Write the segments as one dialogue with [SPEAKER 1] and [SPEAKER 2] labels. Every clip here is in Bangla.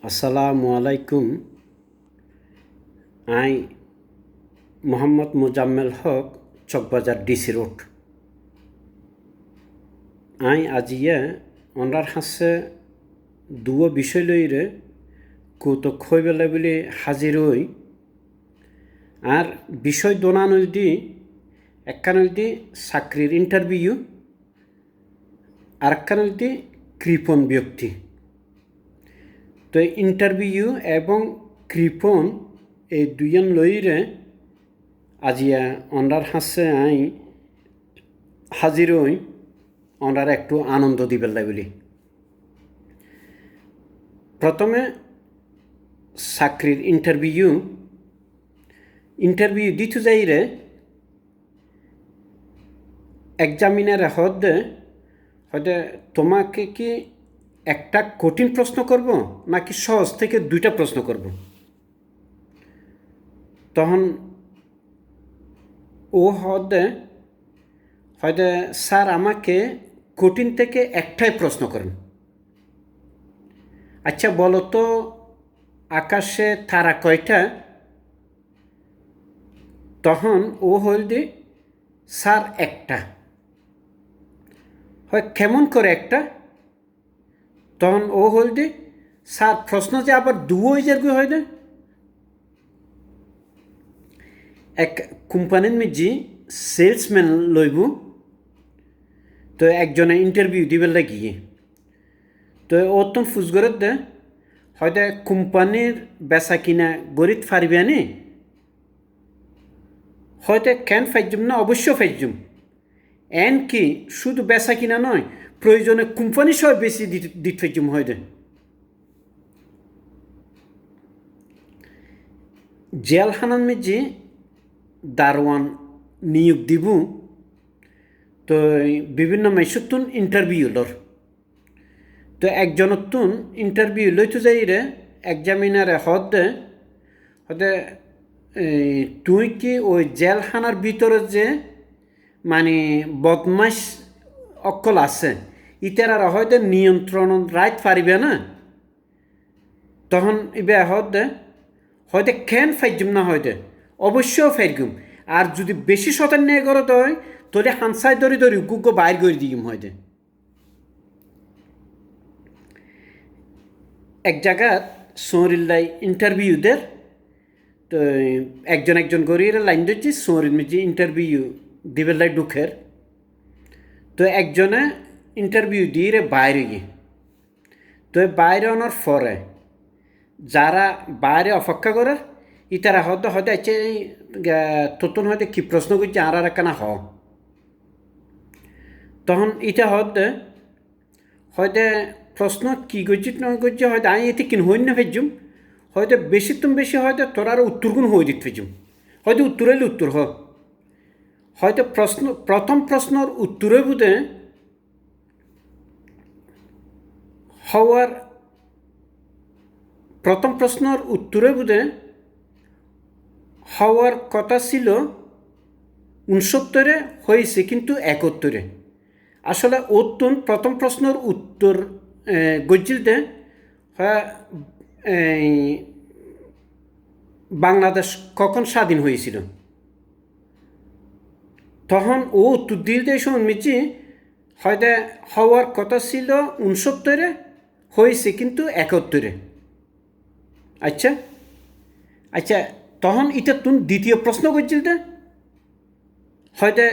[SPEAKER 1] আসসালামু আলাইকুম। I Mohammad Mozammel Haque, Chawkbazar DC road. I আজিয়ে অনরার হাসে দুয়ো বিষয় লইরে কৌতুক হইবেলে বলে হাজির হই। আর বিষয় দোনানল দি একখানল দি চাকরির ইন্টারভিউ, আর একখানল দি কৃপণ ব্যক্তি। তো ইন্টারভিউ এবং কৃপণ এই দুইজন লইরে আজিয়া অনরার হাসে আই হাজির হই অনরার একটু আনন্দ দিবেলাই বলি। প্রথমে চাকরির ইন্টারভিউ দিতে যাইরে এক্সামিনারে হয়তো তোমাকে কি একটা কঠিন প্রশ্ন করব নাকি সহজ থেকে দুইটা প্রশ্ন করব। তখন ও হয়তো স্যার আমাকে কঠিন থেকে একটাই প্রশ্ন করেন। আচ্ছা বলো তো আকাশে তারা কয়টা? তখন ও হলদি স্যার একটা। হয় কেমন করে একটা? তখন ও হলদি স্যার প্রশ্ন যে আবার দুই যেরকম হয় না। এক কোম্পানির মিজি সেলসম্যান লইব, তো একজনে ইন্টারভিউ দিবে লাগিয়ে। তো ও তো ফুসগরত দে হয়তো কোম্পানির বেচা কিনা গরিত ফারিবে আনি, হয়তো কেন ফাইজুম না অবশ্য ফাইজুম। এন কি শুধু বেচা কিনা নয়, প্রয়োজনে কোম্পানি সহ বেশি দিতে ফাইজুম হয়তো। জেলখানার মেজি দারোয়ান নিয়োগ দিব, তো বিভিন্ন মাইসতুন ইন্টারভিউ লর। তো একজনতুন ইন্টারভিউ লইতে যাইরে এক্সামিনারে হদে তুই কি ওই জেলখানার ভিতরে যে মানে বদমাস অকল আছে ইতারা হয়তো নিয়ন্ত্রণ রাইত পারিবে না। তখন ইবে হয়তো কেন ফাইজুম না হয়তো অবশ্য ফাইগুম। আর যদি বেশি শতান্য করো তয় তোরে হানসাই ধরি গুগো বাইর করে দিম হয়তো। এক জায়গাত সৌরিল্লাই ইন্টারভিউ দের, তো একজন করিয়ে লাইন দিচ্ছি সৌরির মেজি ইন্টারভিউ দিবেলাই ঢুকের। তো একজনে ইন্টারভিউ দিয়ে বাইরে গিয়ে, তো বাইরে আনার পরে যারা বাইরে অপেক্ষা করার ইতারা হয়তো আছে ততন হয়তো কি প্রশ্ন করছে আর একখানা তখন ইটা হয়তো প্রশ্ন কি করছি না করছে হয়তো আমি এতে কিন হইন না ফেজুম, হয়তো বেশি তুমি বেশি হয়তো তোর আরও উত্তরগুণ হয়ে দিতে ফেজুম। হয়তো উত্তর হইলে উত্তর হয়তো প্রথম প্রশ্নর উত্তরে বুঝে হওয়ার প্রথম প্রশ্নর উত্তরে বুঝে হওয়ার কথা ছিল 69-এ, হয়েছে কিন্তু 71-এ। আসলে ওতুন প্রথম প্রশ্নের উত্তর গজ্জিলতে বাংলাদেশ কখন স্বাধীন হয়েছিল। তখন ও উত্তর দিতে শুনছি হয়তো হওয়ার কথা ছিল 69-এ, হয়েছে কিন্তু 71-এ। আচ্ছা আচ্ছা তখন এটা তুমি দ্বিতীয় প্রশ্ন করছিল হয়তো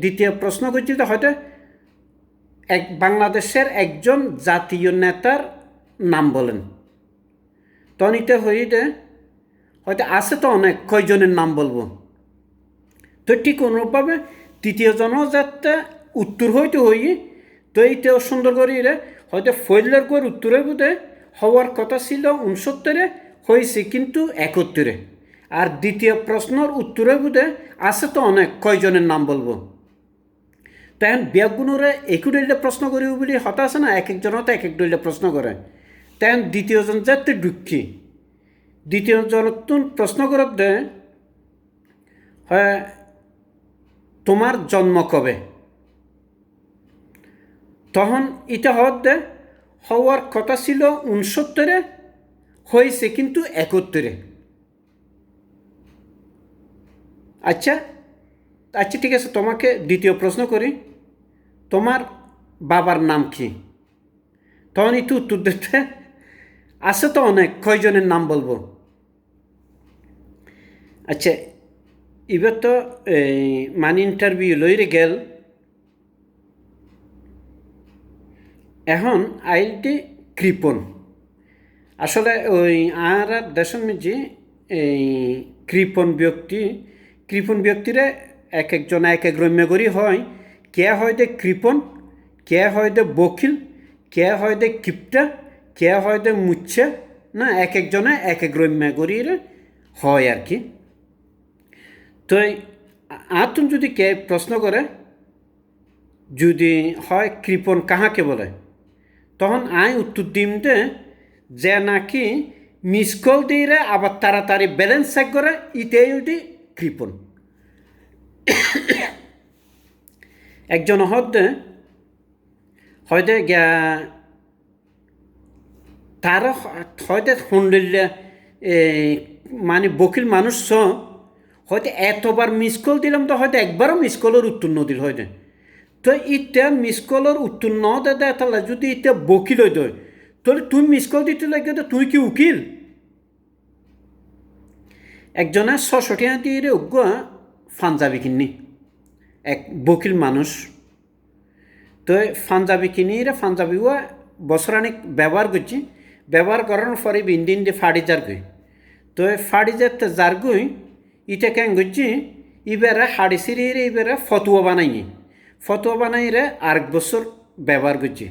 [SPEAKER 1] দ্বিতীয় প্রশ্ন করছিল হয়তো বাংলাদেশের একজন জাতীয় নেতার নাম বলেন। তখন এটা হইতে হয়তো আছে তো অনেক কয়জনের নাম বলবো। তো ঠিক অনুরূপভাবে তৃতীয় জনযাত্রা উত্তর হইতে তো এইটাও সুন্দর করে হয়তো ফয়লার করে উত্তরে বোধে হওয়ার কথা ছিল 69-এ, হয়েছে কিন্তু 71-এ। আর দ্বিতীয় প্রশ্নের উত্তরে বোধে আছে তো অনেক কয়জনের নাম বলবো। তখন ব্যাগুণরে একু ডইলে প্রশ্ন করিব বলে হতা আছে না, এক একজন হয়তো এক এক ডইলে প্রশ্ন করে। তখন দ্বিতীয়জন যাতে দুঃখী, দ্বিতীয় জন প্রশ্ন করার দে হয় তোমার জন্ম কবে। তখন এটা হওয়ার কথা ছিল 69-এ, হয়েছে কিন্তু 71-এ। আচ্ছা আচ্ছা ঠিক আছে, তোমাকে দ্বিতীয় প্রশ্ন করি, তোমার বাবার নাম কি? তখন একটু উত্তর দিতে আছে তো অনেক, কয়জনের নাম বলবো? আচ্ছা, এবার তো মানে ইন্টারভিউ লইরে গেল, এখন আইলটি কৃপণ। আসলে ওই আর দেশের মধ্যে এই কৃপণ ব্যক্তিরা এক একজন এক এক রম্য করি হয়। কে হয় দে কৃপণ, কে হয় দে বকিল, কে হয় দে কিপটা, কে হয় দে মুচ্ছে, না এক একজনে এক এক রম্য করি হয় আর কি। তো আতুন যদি কে প্রশ্ন করে যদি হয় কৃপণ কাহাকে বলে, তখন আয় উত্তর দিম যে নাকি মিস কল দিয়ে আবার তাড়াতাড়ি ব্যালেন্স চেক করে, ইতেই ওটি কৃপণ। একজন হয়তো তার হয়তো সৌন্দর্য মানে বকিল মানুষ হয়তো এতবার মিস কল দিলাম তো হয়তো একবারও মিস কলের উত্তর ন দিল হয়তো। তো ইটা মিস কলের উত্তর ন দেয় তাহলে যদি ইটা বকিল হয়ে দেয়, তাহলে তুই মিস কল দিতে লাগে তো তুই কি উকিল? একজনে 600 টাকা দিয়ে উগুয়া পাঞ্জাবি কিনি, এক বকিল মানুষ। তো পাঞ্জাবি কিনি পাঞ্জাবি বছরানিক ব্যবহার করছি, ব্যবহার করানোর পরে বিন্দিন দিয়ে ফাড়ি যার গই। তো ফাড়ি যাতে যার গই ইটা কেন করছি, ইবারে হাড়ি সিরিয়ে ইবারে ফতুয়া বানাই আরেক বছর ব্যবহার করছি।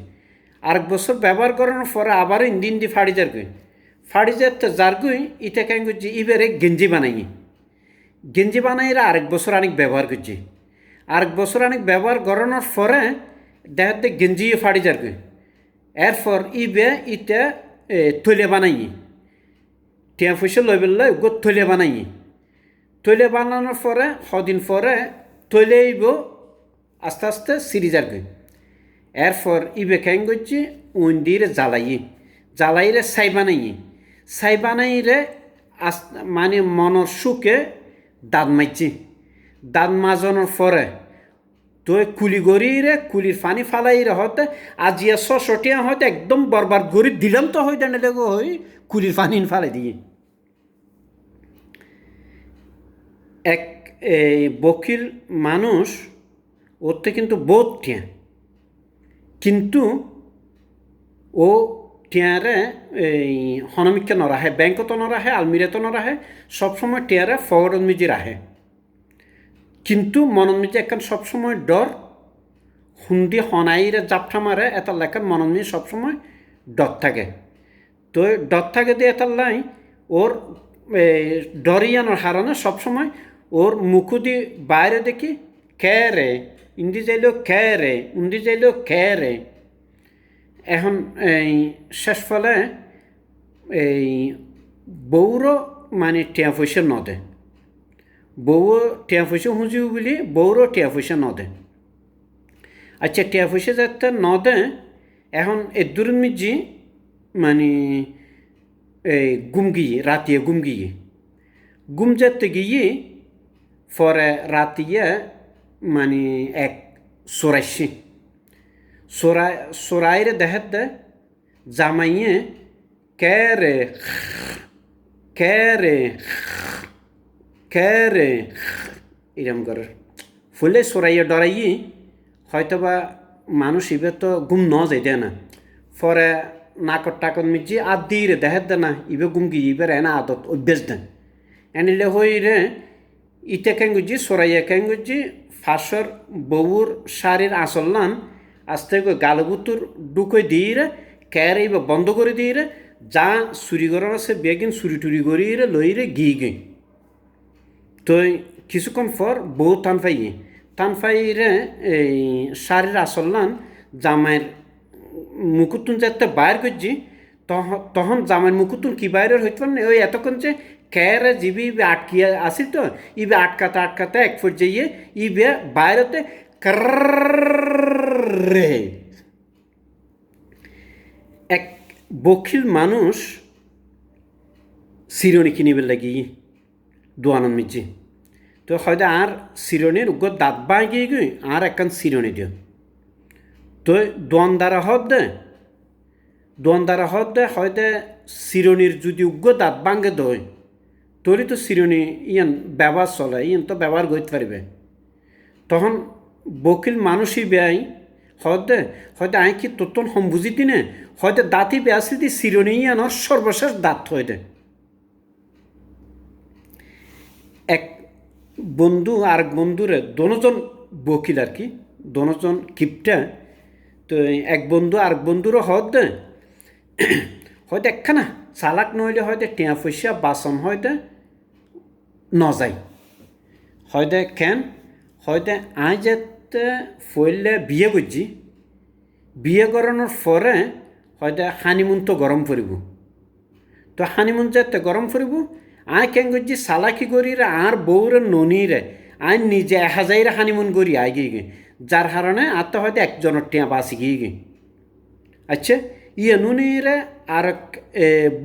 [SPEAKER 1] আরেক বছর ব্যবহার করানোর পরে আবার ইন্দিন দিয়ে ফাড়ি যার গই, ফাড়ি যাতে যার গই ইটা কেন করছি, ইবারে গেঞ্জি বানাই আরেক বছর আনিক ব্যবহার করছি। আরেক বছর আনিক ব্যবহার করানোর পরে দেখাতে গেঞ্জি ফাড়ি যার গই, এরপর ইটা থলে বানাই, টিয়া পয়সা লই বেললে থলে বানানোর পরে সদিন পরে থলে আস্তে আস্তে সিরি যার গই। এরপর কেন করছি উন্দিরে জ্বালাইরে ছাই বানাইরে মানে মনের সুখে দাঁত মাজানোর পরে তো কুলির পানি ফালাইরে হতে আজিয়া 600 টাকা হয়তো একদম বরবাদ করে দিলাম তো হয়তো না দেখো ওই কুলির পানি ফালাই দিয়ে। এক বকিল মানুষ ওতে কিন্তু বহুত টিয়া, কিন্তু ও টিয়ারে হনমিককে নরাহে, ব্যাংকতো নরাহে, আলমিরাতো নরাহে, সবসময় টিয়ারে ফগরত মিজি রাহে। কিন্তু মনত মিজি একখান সবসময় ডর, হুন্দি হনাইরে জাপটা মারে এটা লেখান মনত মিজি সবসময় ডর থাকে। তো ডর থাকে দিয়ে এটার লাই ওর ডরিয়ানোর হারণে সবসময় ওর মুখু দিয়ে বাইরে দেখি কে রে, ইন্দি যাইলেও কে রে, উন্দি যাইলেও কে রে। এখন শেষ ফলে বউরও মানে টিয়া পয়সা নদে, বউ টিয়া পয়সা হুঁজিও বলি বউরও টিয়া পয়সা নদে। আচ্ছা টিয়া পয়সা যাতে নদে, এখন দূর মিজি মানে রাতিয়ে গুম যেতে গিয়ে পরে রাতিয়ে মানে এক সোরাইরে দেখাত দে জামাইয়ে কে রে এরম করে ফুলে সোরাইয়ে ডরাইয়ে হয়তোবা মানুষ ইবে তো গুম ন যাই দেয় না, পরে নাকর টাকর মিজি আর দিয়ে দেখাত দে না ইবে ইবে না আদত অভ্যেস দেন এনিলে হই রে। ইতে কেন গুজি সোরাইয়া কেন গুজি ফাঁসর বউর শাড়ির আঁচল আস্তে করে গালগুতুর ডুকই দিয়ে ক্যারে বা বন্ধ করে দিয়ে যা চুরি করার আছে বেগিন চুরি টুরি করি লই গিয়ে তো কিছুক্ষণ পর বউ টান ফাইরে এই শাড়ির আঁচল জামাইয়ের মুকুতুন যাতে বাইর করছি, তখন জামাইয়ের মুকুতুন কি বাইরের হইতে পারে না, ওই এতক্ষণ যে ক্যারে জিবি ইবে আটকিয়ে আসি তো ইবে আটকাতে এক ফুট যাইয়ে ইবে বাইরেতে রে এক বখিল মানুষ চিরণি কিনিবে লাগি দোয়ানন মিজি তো হয়তো আর চিরণির উগ্র দাঁত বাই গিয়ে গই আর একখান চিরণি দিও তো দোয়ানদারা হদ দে হয়তো চিরণির যদি উগ্র দাঁত ভাঙে দই তোরই তো চিরণি ইয়ান ব্যবহার চলে ইয়ান তো ব্যবহার করতে পারবে তখন বকিল মানুষই বেয়াই হয়তো আই কি তোর সম্বুজিতি নে হয়তো দাঁতই বেয়াছি দি চিরণি ইয়ানোর সর্বশেষ দাঁত হয়ে দে এক বন্ধু আর বন্ধুরে দোনোজন বকিল আর কি দোনোজন কিপটা তো এক বন্ধু আর বন্ধুরও হয়তো একখানা চালাক নইলে হয়তো টিয়া পয়সা বাসন হয়তো নযায় হয়তো কেন হয়তো আই যেতে ফইলে বিয়ে করছি বিয়ে করানোর পরে হয়তো হানিমুন তো গরম পড়ব তো হানিমুন যেতে গরম পড়ব আই কেন করছি চালাকি করি আর বউরে ননিরে আই নিজে 1000 হানিমুন করি আই গিয়ে যার কারণে আর তো হয়তো একজনের টিয়া বাঁচি গিয়ে আচ্ছা ইয়ে নুনিরে আর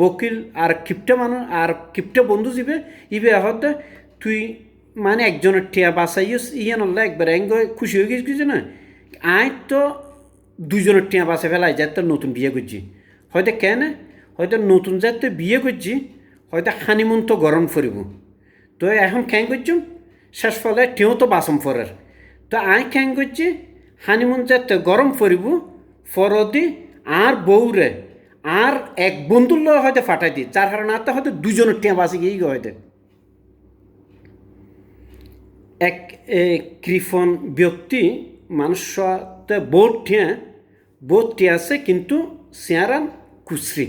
[SPEAKER 1] বকিল আর কিপটা মানুষ আর কিপটা বন্ধু যাবে ইবে হতে তুই মানে একজনের টিয়া বাঁচাইস ইয়ে নল্লা একবার এঙ্গ খুশি হয়ে গেছিস না আই তো দুজনের টিয়া বাঁচা ফেলাই যাতে নতুন বিয়ে করছি হয়তো কেন হয়তো নতুন যাতে বিয়ে করছি হয়তো হানিমুন তো গরম ফুরিব তো এখন ক্যাং করছুম শেষ ফলে টিও তো বাসম ফরের তো আই ক্যাং করছি হানিমুন যাতে গরম ফুরিব ফরদি আর বউরে আর এক বন্ধুর লোক হয়তো ফাটাই দিই যার কারণে আর তো হয়তো দুজনের টিয়া বাঁচি গিয়ে হয়তো এক কৃপণ ব্যক্তি মানুষতে বোধ টিয়া আছে কিন্তু চেয়ারান কুচরি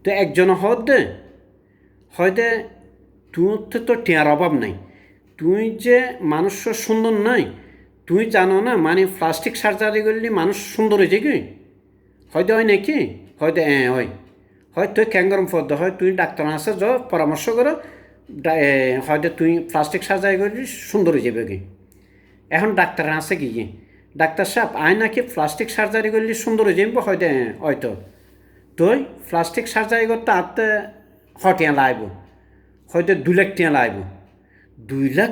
[SPEAKER 1] তো একজন হয়তো তুই তো টিয়ার অভাব নাই তুই যে মানুষ সুন্দর নাই তুই জানো না মানে প্লাস্টিক সার্জারি করলে মানুষ সুন্দর হয়ে যায় কি হয়তো হয় নাকি হয়তো হয় তুই ক্যাঙ্গরম পদ্ম হয় তুই ডাক্তার আছে পরামর্শ করো হয়তো তুই প্লাস্টিক সার্জারি করলি সুন্দর হয়ে যাবে কি এখন ডাক্তার আছে কি ডাক্তার সাহেব আয় নাকি প্লাস্টিক সার্জারি করলে সুন্দর হয়ে যাবে হয়তো তুই প্লাস্টিক সার্জারি করতে আত্মে হটিয়া লাগব হয়তো 2 লাখ টিয়া লাগব 2 লাখ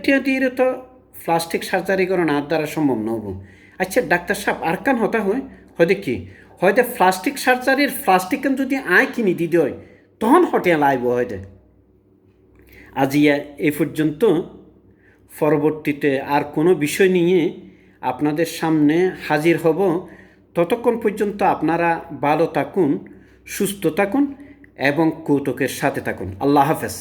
[SPEAKER 1] টিয়া দিয়ে তো প্লাস্টিক সার্জারি করানো আর দ্বারা সম্ভব নহব আচ্ছা ডাক্তার সাহেব আর কান হতা হয়তো কি হয়তো প্লাস্টিক সার্জারির প্লাস্টিক যদি আয় কিনি দিতে হয় তখন হটিয়া লাগব হয়তো আজিয়া এই পর্যন্ত পরবর্তীতে আর কোনো বিষয় নিয়ে আপনাদের সামনে হাজির হব ততক্ষণ পর্যন্ত আপনারা ভালো থাকুন সুস্থ থাকুন এবং কৌতুকের সাথে থাকুন আল্লাহ হাফেজ